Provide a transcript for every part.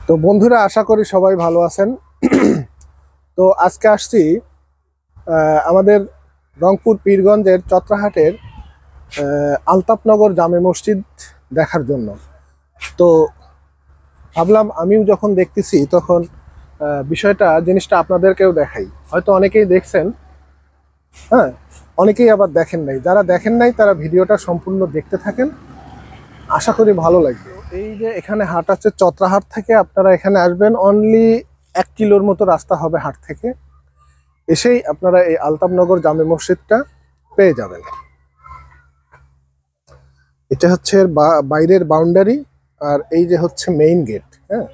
তো বন্ধুরা, আশা করি সবাই ভালো আছেন। তো আজকে আসছি আমাদের রংপুর পীরগঞ্জের চত্রাহাটের আলতাপনগর জামে মসজিদ দেখার জন্য। তো ভাবলাম আমিও যখন দেখতেছি তখন জিনিসটা আপনাদেরকেও দেখাই। হয়তো অনেকেই দেখছেন, হ্যাঁ, অনেকেই আবার দেখেন নাই। যারা দেখেন নাই তারা ভিডিওটা সম্পূর্ণ দেখতে থাকেন, আশা করি ভালো লাগবে। এই যে এখানে হাট আছে, চত্রাহাট থেকে আপনারা এখানে আসবেন, অনলি 1 কিলোর মতো রাস্তা হবে হাট থেকে। এসেই আপনারা এই আলতাপনগর জামে মসজিদটা পেয়ে যাবেন। এটা হচ্ছে বাইরের বাউন্ডারি, আর এই যে হচ্ছে মেইন গেট। হ্যাঁ,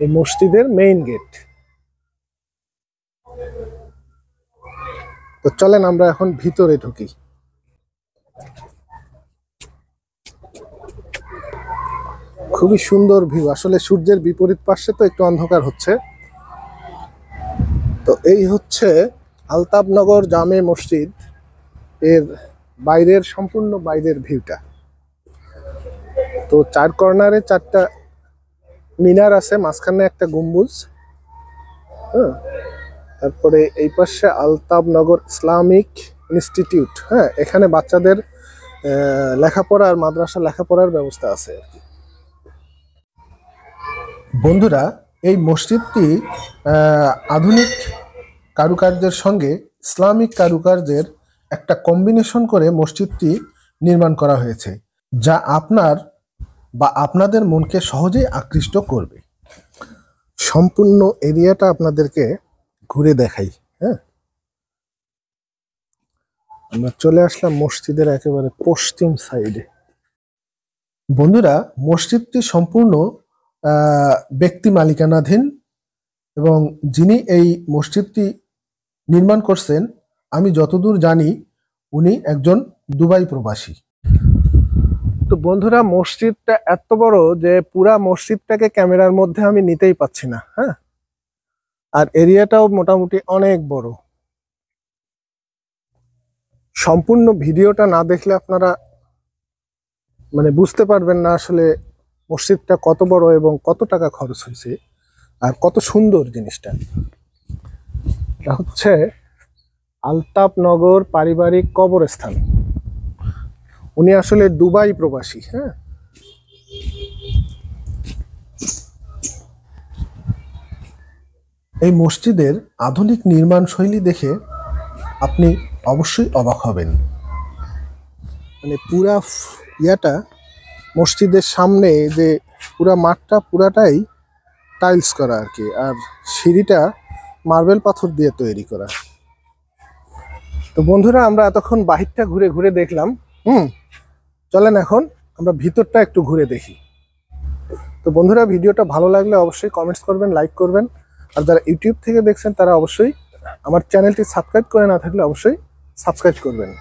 এই মসজিদের মেইন গেট। তো চলেন আমরা এখন ভিতরে ঢুকি। খুবই সুন্দর ভিউ, আসলে সূর্যের বিপরীত পাশে তো একটু অন্ধকার হচ্ছে। তো এই হচ্ছে আলতাপনগর জামে মসজিদ, এর সম্পূর্ণ বাইরের ভিউটা। তো চার কর্নারে 4টা মিনার আছে, মাঝখানে একটা গম্বুজ। হ্যাঁ, তারপরে এই পাশে আলতাপনগর ইসলামিক ইনস্টিটিউট। হ্যাঁ, এখানে বাচ্চাদের লেখাপড়া আর মাদ্রাসা লেখাপড়ার ব্যবস্থা আছে আর কি। বন্ধুরা, এই মসজিদটি আধুনিক কারুকার্যের সঙ্গে ইসলামিক কারুকার্যের একটা কম্বিনেশন করে মসজিদটি নির্মাণ করা হয়েছে, যা আপনাদের মনকে সহজেই আকৃষ্ট করবে। সম্পূর্ণ এরিয়াটা আপনাদেরকে ঘুরে দেখাই। হ্যাঁ, আমরা চলে আসলাম মসজিদের একেবারে পশ্চিম সাইডে। বন্ধুরা, মসজিদটি সম্পূর্ণ ব্যক্তি মালিকানাধীন, এবং যিনি এই মসজিদটি নির্মাণ করছেন, আমি যতদূর জানি উনি একজন দুবাই প্রবাসী। তো বন্ধুরা, মসজিদটা এত বড় যে পুরা মসজিদটাকে ক্যামেরার মধ্যে আমি নিতেই পাচ্ছি না। হ্যাঁ, আর এরিয়াটাও মোটামুটি অনেক বড়। সম্পূর্ণ ভিডিওটা না দেখলে আপনারা বুঝতে পারবেন না আসলে মসজিদটা কত বড় এবং কত টাকা খরচ হয়েছে আর কত সুন্দর জিনিসটা। এটা হচ্ছে আলতাপনগর পারিবারিক কবরস্থান। উনি আসলে দুবাই প্রবাসী। হ্যাঁ, এই মসজিদের আধুনিক নির্মাণ শৈলী দেখে আপনি অবশ্যই অবাক হবেন। পুরা ইয়াটা মসজিদের সামনে যে পুরা মাঠটা পুরাটাই টাইলস করা আর কি, আর সিঁড়িটা মার্বেল পাথর দিয়ে তৈরি করা। তো বন্ধুরা, আমরা এতক্ষণ বাহিরটা ঘুরে ঘুরে দেখলাম। চলেন এখন আমরা ভিতরটা একটু ঘুরে দেখি। তো বন্ধুরা, ভিডিওটা ভালো লাগলে অবশ্যই কমেন্টস করবেন, লাইক করবেন। আর যারা ইউটিউব থেকে দেখছেন তারা অবশ্যই আমার চ্যানেলটি সাবস্ক্রাইব করে না থাকলে অবশ্যই সাবস্ক্রাইব করবেন।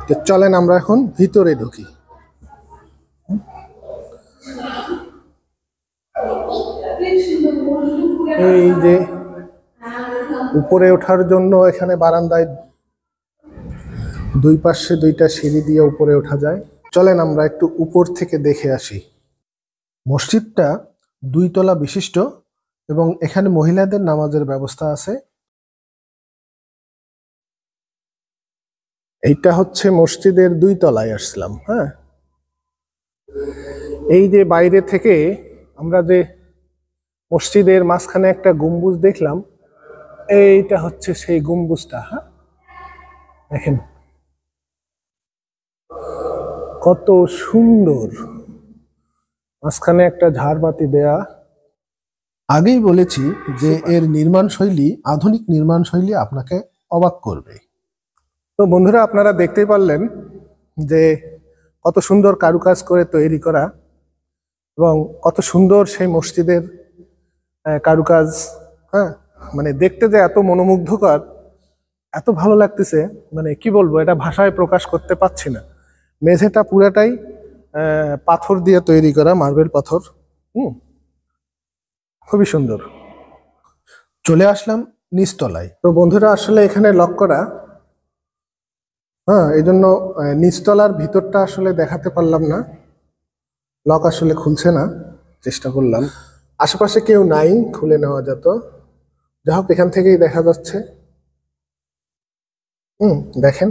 তো চলেন আমরা এখন ভিতরে ঢুকি। এই যে উপরে ওঠার জন্য এখানে বারান্দায় দুই পাশে 2টা সিঁড়ি দিয়ে উপরে ওঠা যায়। চলেন আমরা একটু উপর থেকে দেখে আসি। মসজিদটা 2 তলা বিশিষ্ট এবং এখানে মহিলাদের নামাজের ব্যবস্থা আছে। এইটা হচ্ছে মসজিদের 2 তলায় আসলাম। হ্যাঁ, এই যে বাইরে থেকে আমরা যে মসজিদের মাঝখানে একটা গম্বুজ দেখলাম, এইটা হচ্ছে সেই গম্বুজটা। হ্যাঁ, দেখেন কত সুন্দর, মাঝখানে একটা ঝাড়বাতি দেয়া। আগেই বলেছি যে এর নির্মাণ শৈলী, আধুনিক নির্মাণ শৈলী আপনাকে অবাক করবে। তো বন্ধুরা, আপনারা দেখতেই পারলেন যে কত সুন্দর কারুকাজ করে তৈরি করা, এবং কত সুন্দর সেই মসজিদের কারুকাজ। হ্যাঁ, দেখতে যে এত মনোমুগ্ধকর, এত ভালো লাগতেছে, কি বলবো, এটা ভাষায় প্রকাশ করতে পারছি না। মেঝেটা পুরাটাই পাথর দিয়ে তৈরি করা, মার্বেল পাথর। খুবই সুন্দর। চলে আসলাম নিচতলায়। তো বন্ধুরা, আসলে এখানে লক করা হ্যাঁ, এই জন্য নিচতলার ভিতরটা আসলে দেখাতে পারলাম না, লক আসলে খুলছে না, চেষ্টা করলাম। আশেপাশে কেউ নাই, খুলে নেওয়া যেত। যা হোক, এখান থেকেই দেখা যাচ্ছে। দেখেন,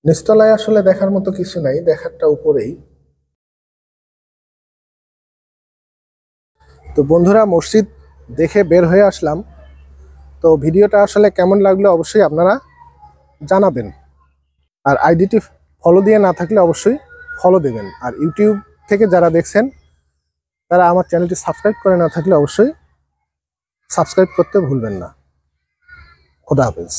নিচতলায় আসলে দেখার মতো কিছু নাই, দেখারটা উপরেই। তো বন্ধুরা, মসজিদ দেখে বের হয়ে আসলাম। তো ভিডিওটা আসলে কেমন লাগলো অবশ্যই আপনারা জানাবেন। আর আইডিটি ফলো দিয়ে না থাকলে অবশ্যই ফলো দেবেন। আর ইউটিউব থেকে যারা দেখছেন তারা আমার চ্যানেলটি সাবস্ক্রাইব করে না থাকলে অবশ্যই সাবস্ক্রাইব করতে ভুলবেন না। খোদা হাফেজ।